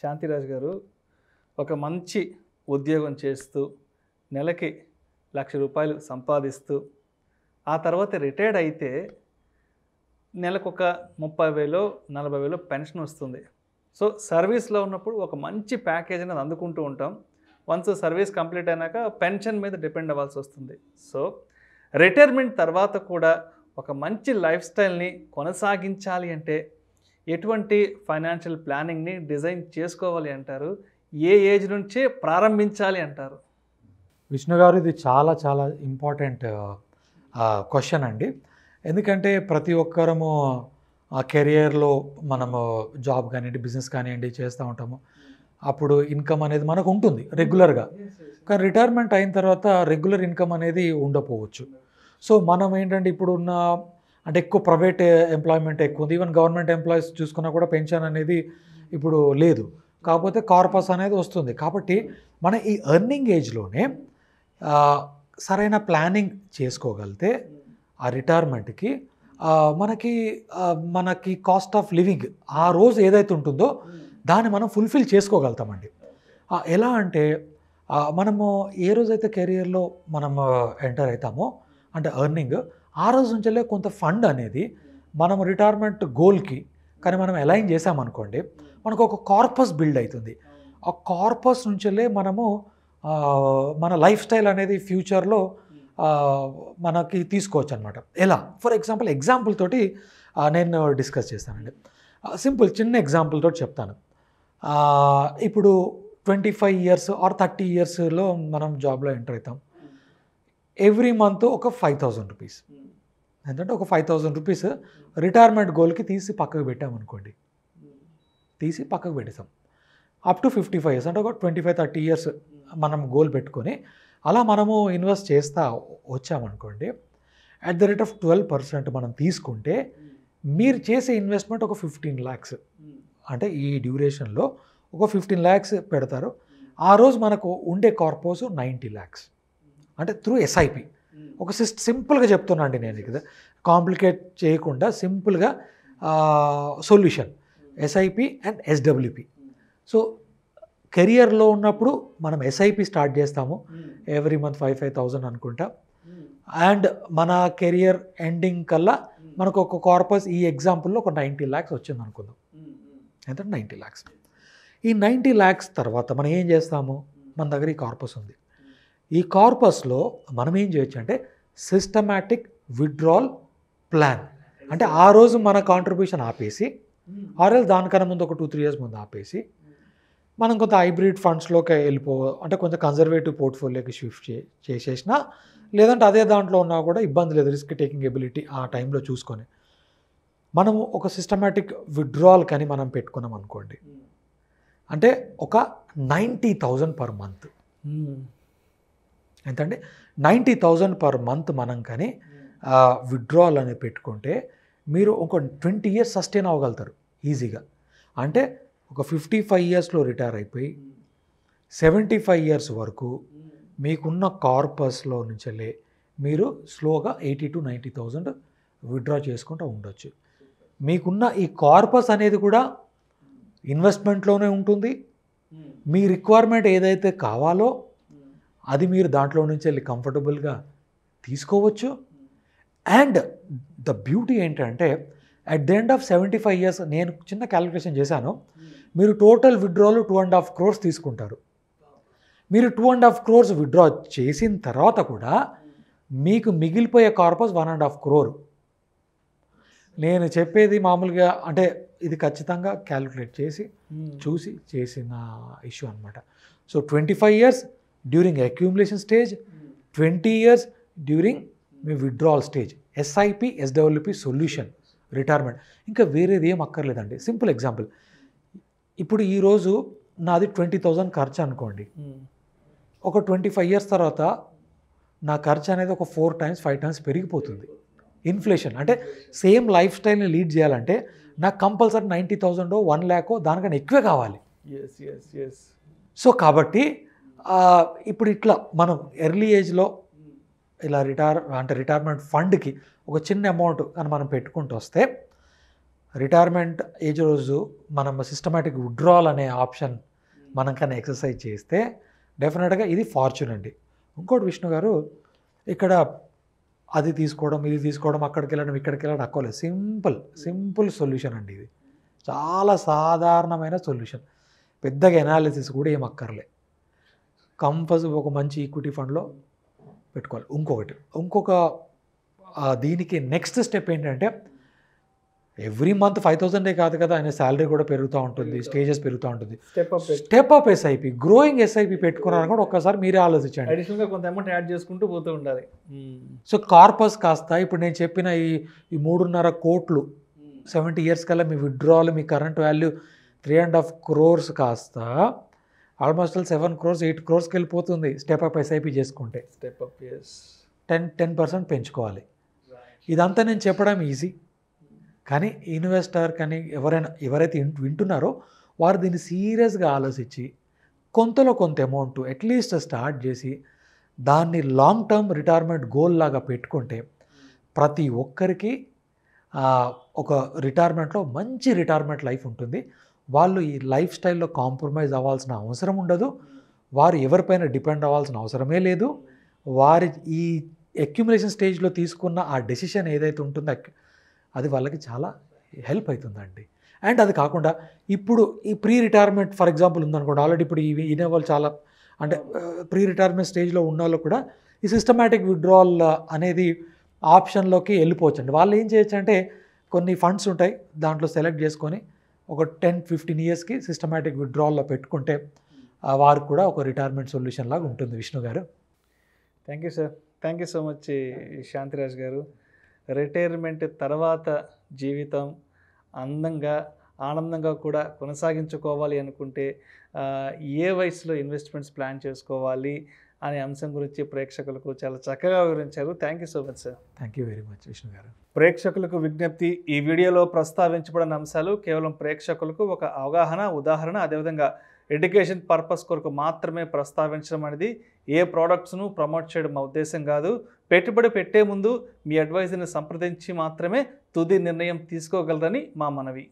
శాంతిరాజ్ గారు ఒక మంచి ఉద్యోగం చేస్తూ నెలకి ₹1,00,000 సంపాదిస్తూ ఆ తర్వాత రిటైర్డ్ అయితే నెలకొక 30,000 40,000 పెన్షన్ వస్తుంది. సో సర్వీస్లో ఉన్నప్పుడు ఒక మంచి ప్యాకేజ్ అనేది అందుకుంటూ ఉంటాం. వన్స్ సర్వీస్ కంప్లీట్ అయినాక పెన్షన్ మీద డిపెండ్ అవ్వాల్సి వస్తుంది. సో రిటైర్మెంట్ తర్వాత కూడా ఒక మంచి లైఫ్ స్టైల్ని కొనసాగించాలి అంటే ఎటువంటి ఫైనాన్షియల్ ప్లానింగ్ని డిజైన్ చేసుకోవాలి అంటారు? ఏ ఏజ్ నుంచే ప్రారంభించాలి అంటారు? విష్ణు గారు, ఇది చాలా చాలా ఇంపార్టెంట్ క్వశ్చన్ అండి. ఎందుకంటే ప్రతి ఒక్కరము ఆ కెరియర్లో మనము జాబ్ కానివ్వండి, బిజినెస్ కానివ్వండి చేస్తూ ఉంటాము. అప్పుడు ఇన్కమ్ అనేది మనకు ఉంటుంది రెగ్యులర్గా. కానీ రిటైర్మెంట్ అయిన తర్వాత రెగ్యులర్ ఇన్కమ్ అనేది ఉండకపోవచ్చు. సో మనం ఏంటంటే ఇప్పుడున్న అంటే ఎక్కువ ప్రైవేట్ ఎంప్లాయ్మెంట్ ఎక్కువ ఉంది. ఈవెన్ గవర్నమెంట్ ఎంప్లాయీస్ చూసుకున్నా కూడా పెన్షన్ అనేది ఇప్పుడు లేదు. కాకపోతే కార్పస్ అనేది వస్తుంది. కాబట్టి మన ఈ ఎర్నింగ్ ఏజ్లోనే సరైన ప్లానింగ్ చేసుకోగలిగితే ఆ రిటైర్మెంట్కి మనకి కాస్ట్ ఆఫ్ లివింగ్ ఆ రోజు ఏదైతే ఉంటుందో దాన్ని మనం ఫుల్ఫిల్ చేసుకోగలుగుతామండి. ఎలా అంటే మనము ఏ రోజైతే కెరియర్లో మనం ఎంటర్ అవుతామో అంటే ఎర్నింగ్ ఆ రోజు నుంచే కొంత ఫండ్ అనేది మనం రిటైర్మెంట్ గోల్కి కానీ మనం అలైన్ చేసామనుకోండి, మనకు ఒక కార్పస్ బిల్డ్ అవుతుంది. ఆ కార్పస్ నుంచే మనము మన లైఫ్ స్టైల్ అనేది ఫ్యూచర్లో మనకి తీసుకోవచ్చు అనమాట. ఎలా? ఫర్ ఎగ్జాంపుల్ తోటి నేను డిస్కస్ చేస్తానండి. సింపుల్ చిన్న ఎగ్జాంపుల్ తోటి చెప్తాను. ఇప్పుడు 25 ఇయర్స్ ఆర్ 30 ఇయర్స్లో మనం జాబ్లో ఎంటర్ అవుతాం. ఎవ్రీ మంత్ ఒక 5,000 రూపీస్, ఎందుకంటే ఒక 5,000 రూపీస్ రిటైర్మెంట్ గోల్కి తీసి పక్కకు పెట్టామనుకోండి, తీసి పక్కకు పెట్టేసాం. అప్ టు 55 ఇయర్స్ అంటే ఒక 25-30 ఇయర్స్ మనం గోల్ పెట్టుకొని అలా మనము ఇన్వెస్ట్ చేస్తూ వచ్చామనుకోండి, అట్ ద రేట్ ఆఫ్ 12% మనం తీసుకుంటే మీరు చేసే ఇన్వెస్ట్మెంట్ ఒక 15 lakhs. అంటే ఈ డ్యూరేషన్లో ఒక 15 lakhs పెడతారు. ఆ రోజు మనకు ఉండే కార్పస్ 90 lakhs. అంటే త్రూ ఎస్ఐపి. ఒక సింపుల్గా చెప్తున్నా అండి నేను కదా, కాంప్లికేట్ చేయకుండా సింపుల్గా solution SIP and SWP. So కెరియర్లో ఉన్నప్పుడు మనం ఎస్ఐపి స్టార్ట్ చేస్తాము ఎవ్రీ మంత్ 5,000 అనుకుంటా. అండ్ మన కెరియర్ ఎండింగ్ కల్లా మనకు ఒక కార్పస్ ఈ ఎగ్జాంపుల్లో ఒక 90 lakhs వచ్చింది అనుకుందాం. ఎంత? 90 lakhs. ఈ 90 lakhs తర్వాత మనం ఏం చేస్తాము? మన దగ్గర ఈ కార్పస్ ఉంది. ఈ కార్పస్లో మనం ఏం చేయొచ్చు అంటే సిస్టమాటిక్ విత్డ్రాల్ ప్లాన్. అంటే ఆ రోజు మన కాంట్రిబ్యూషన్ ఆపేసి ఆర్ఎల్ దానికన్నా ముందు ఒక 2-3 years ముందు ఆపేసి మనం కొంత హైబ్రిడ్ ఫండ్స్లోకి అంటే కొంచెం కన్జర్వేటివ్ పోర్ట్ఫోలియోకి షిఫ్ట్ చేసేసినా, లేదంటే అదే దాంట్లో ఉన్నా కూడా ఇబ్బంది లేదు, రిస్క్ టేకింగ్ ఎబిలిటీ ఆ టైంలో చూసుకొని మనము ఒక సిస్టమాటిక్ విత్డ్రాల్ కానీ మనం పెట్టుకున్నాం అనుకోండి, అంటే ఒక 90,000 per month. ఎంతండి? 90,000 per month మనం కానీ విత్డ్రాల్ అనేది పెట్టుకుంటే మీరు ఒక 20 years సస్టైన్ అవ్వగలుగుతారు ఈజీగా. అంటే ఒక 55 yearsలో రిటైర్ అయిపోయి 75 years వరకు మీకున్న కార్పస్లో నుంచెల్లే మీరు స్లోగా 80,000-90,000 విత్డ్రా చేసుకుంటూ ఉండొచ్చు. మీకున్న ఈ కార్పస్ అనేది కూడా ఇన్వెస్ట్మెంట్లోనే ఉంటుంది. మీ రిక్వైర్మెంట్ ఏదైతే కావాలో అది మీరు దాంట్లో నుంచి వెళ్ళి కంఫర్టబుల్గా తీసుకోవచ్చు. అండ్ ద బ్యూటీ ఏంటంటే at the end of 75 years నేను చిన్న క్యాలిక్యులేషన్ చేశాను, మీరు టోటల్ విత్డ్రాలు 2.5 crores తీసుకుంటారు. మీరు 2.5 crores విత్డ్రా చేసిన తర్వాత కూడా మీకు మిగిలిపోయే కార్పస్ 1.5 crore. నేను చెప్పేది మామూలుగా అంటే ఇది ఖచ్చితంగా క్యాలిక్యులేట్ చేసి చూసి చేసిన ఇష్యూ అనమాట. So 25 years during accumulation stage, 20 years during మీ withdrawal stage. SIP SWP solution retirement. ఇంకా వేరేది ఏం అక్కర్లేదండి. సింపుల్ ఎగ్జాంపుల్, ఇప్పుడు ఈరోజు నాది 20,000 ఖర్చు అనుకోండి, ఒక 25 years తర్వాత నా ఖర్చు అనేది ఒక 4 times 5 times పెరిగిపోతుంది. ఇన్ఫ్లేషన్ అంటే సేమ్ లైఫ్ స్టైల్ని లీడ్ చేయాలంటే నాకు కంపల్సరీ 90,000 1 lakh దానికన్నా ఎక్కువే కావాలి. సో కాబట్టి ఇప్పుడు ఇట్లా మనం ఎర్లీ ఏజ్లో ఇలా రిటైర్మెంట్ ఫండ్కి ఒక చిన్న అమౌంట్ అని మనం పెట్టుకుంటూ వస్తే రిటైర్మెంట్ ఏజ్ రోజు మనం సిస్టమేటిక్ విత్డ్రాల్ అనే ఆప్షన్ మనం కానీ ఎక్సర్సైజ్ చేస్తే డెఫినెట్గా ఇది ఫార్చ్యూన్ అండి. ఇంకోటి విష్ణు గారు, ఇక్కడ అది తీసుకోవడం, ఇది తీసుకోవడం, అక్కడికి వెళ్ళడం, ఇక్కడికి వెళ్ళడం అక్కర్లేదు. సింపుల్ సొల్యూషన్ అండి ఇది. చాలా సాధారణమైన సొల్యూషన్. పెద్దగా ఎనాలిసిస్ కూడా ఏం అక్కర్లే. కంపల్సరీ ఒక మంచి ఈక్విటీ ఫండ్లో పెట్టుకోవాలి. ఇంకొక దీనికి నెక్స్ట్ స్టెప్ ఏంటంటే, ఎవ్రీ మంత్ 5,000 కాదు కదా, ఆయన శాలరీ కూడా పెరుగుతూ ఉంటుంది, స్టేజెస్ పెరుగుతూ ఉంటుంది. Step up SIP, growing SIP పెట్టుకున్నారని కూడా ఒక్కసారి మీరే ఆలోచించండి. అడిషనల్గా కొంత అమౌంట్ యాడ్ చేసుకుంటూ పోతూ ఉండాలి. సో కార్పస్ కాస్త ఇప్పుడు నేను చెప్పిన ఈ 3.5 కోట్లు 70 years కల్లా మీ విత్డ్రాల్, మీ కరెంట్ వాల్యూ 3.5 crores కాస్త ఆల్మోస్ట్ 7 crores 8 crores వెళ్ళిపోతుంది స్టెప్ అప్ ఎస్ఐపి చేసుకుంటే. స్టెప్ అప్ 10% పెంచుకోవాలి. ఇదంతా నేను చెప్పడం ఈజీ, కానీ ఇన్వెస్టర్ కానీ ఎవరైతే వింటున్నారో వారు దీన్ని సీరియస్గా ఆలోచించి కొంతలో కొంత అమౌంట్ అట్లీస్ట్ స్టార్ట్ చేసి దాన్ని లాంగ్ టర్మ్ రిటైర్మెంట్ గోల్ లాగా పెట్టుకుంటే ప్రతి ఒక్కరికి ఒక రిటైర్మెంట్లో మంచి రిటైర్మెంట్ లైఫ్ ఉంటుంది. వాళ్ళు ఈ లైఫ్ స్టైల్లో కాంప్రమైజ్ అవ్వాల్సిన అవసరం ఉండదు. వారు ఎవరిపైన డిపెండ్ అవ్వాల్సిన అవసరమే లేదు. వారి ఈ అక్యుములేషన్ స్టేజ్లో తీసుకున్న ఆ డెసిషన్ ఏదైతే ఉంటుందో అది వాళ్ళకి చాలా హెల్ప్ అవుతుందండి. అండ్ అది కాకుండా ఇప్పుడు ఈ ప్రీ రిటైర్మెంట్ ఫర్ ఎగ్జాంపుల్ ఉందనుకోండి, ఆల్రెడీ ఇప్పుడు ఈయన వాళ్ళు చాలా అంటే ప్రీ రిటైర్మెంట్ స్టేజ్లో ఉన్న వాళ్ళు కూడా ఈ సిస్టమాటిక్ విత్డ్రాల్ అనేది ఆప్షన్లోకి వెళ్ళిపోవచ్చండి. వాళ్ళు ఏం చేయొచ్చు అంటే, కొన్ని ఫండ్స్ ఉంటాయి, దాంట్లో సెలెక్ట్ చేసుకొని ఒక 10-15 yearsకి సిస్టమాటిక్ విత్డ్రాల్లో పెట్టుకుంటే వారికి కూడా ఒక రిటైర్మెంట్ సొల్యూషన్ లాగా ఉంటుంది. విష్ణు గారు, thank you sir. Thank you so much Shantiraj గారు. రిటైర్మెంట్ తర్వాత జీవితం అందంగా ఆనందంగా కూడా కొనసాగించుకోవాలి అనుకుంటే ఏ వయసులో ఇన్వెస్ట్మెంట్స్ ప్లాన్ చేసుకోవాలి అనే అంశం గురించి ప్రేక్షకులకు చాలా చక్కగా వివరించారు. Thank you so much sir. Thank you very much Vishnu గారు. ప్రేక్షకులకు విజ్ఞప్తి, ఈ వీడియోలో ప్రస్తావించబడిన అంశాలు కేవలం ప్రేక్షకులకు ఒక అవగాహన, ఉదాహరణ, అదేవిధంగా ఎడ్యుకేషన్ పర్పస్ కొరకు మాత్రమే ప్రస్తావించడం అనేది ఏ ప్రోడక్ట్స్ను ప్రమోట్ చేయడం మా ఉద్దేశం కాదు. పెట్టుబడి పెట్టే ముందు మీ అడ్వైజర్ని సంప్రదించి మాత్రమే తుది నిర్ణయం తీసుకోగలరని మా మనవి.